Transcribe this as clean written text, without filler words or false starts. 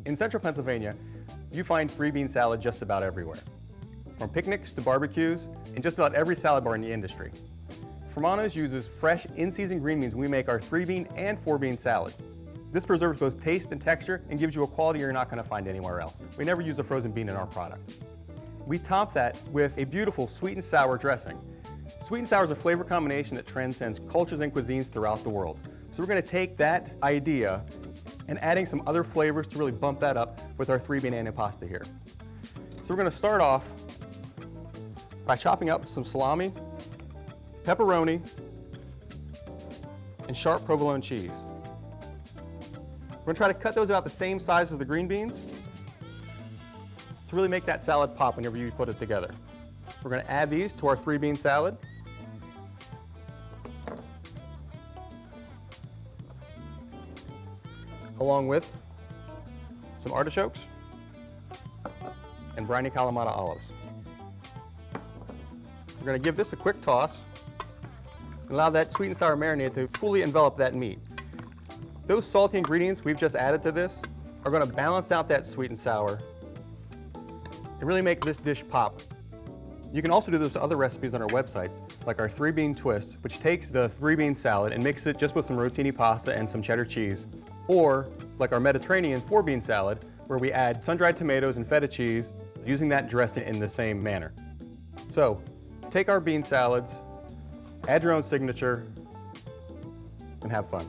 In central Pennsylvania, you find three bean salad just about everywhere. From picnics to barbecues, and just about every salad bar in the industry. Furmanos uses fresh, in-season green beans when we make our 3-bean and 4-bean salad. This preserves both taste and texture and gives you a quality you're not going to find anywhere else. We never use a frozen bean in our product. We top that with a beautiful sweet and sour dressing. Sweet and sour is a flavor combination that transcends cultures and cuisines throughout the world. So we're going to take that idea and adding some other flavors to really bump that up with our 3-bean antipasto here. So we're going to start off by chopping up some salami, pepperoni, and sharp provolone cheese. We're going to try to cut those about the same size as the green beans to really make that salad pop whenever you put it together. We're going to add these to our 3-bean salad. Along with some artichokes and briny Kalamata olives. We're going to give this a quick toss and allow that sweet and sour marinade to fully envelop that meat. Those salty ingredients we've just added to this are going to balance out that sweet and sour and really make this dish pop. You can also do those other recipes on our website, like our 3-bean twist, which takes the 3-bean salad and mixes it just with some rotini pasta and some cheddar cheese. Or like our Mediterranean 4-bean salad, where we add sun-dried tomatoes and feta cheese, using that dressing in the same manner. So, take our bean salads, add your own signature, and have fun.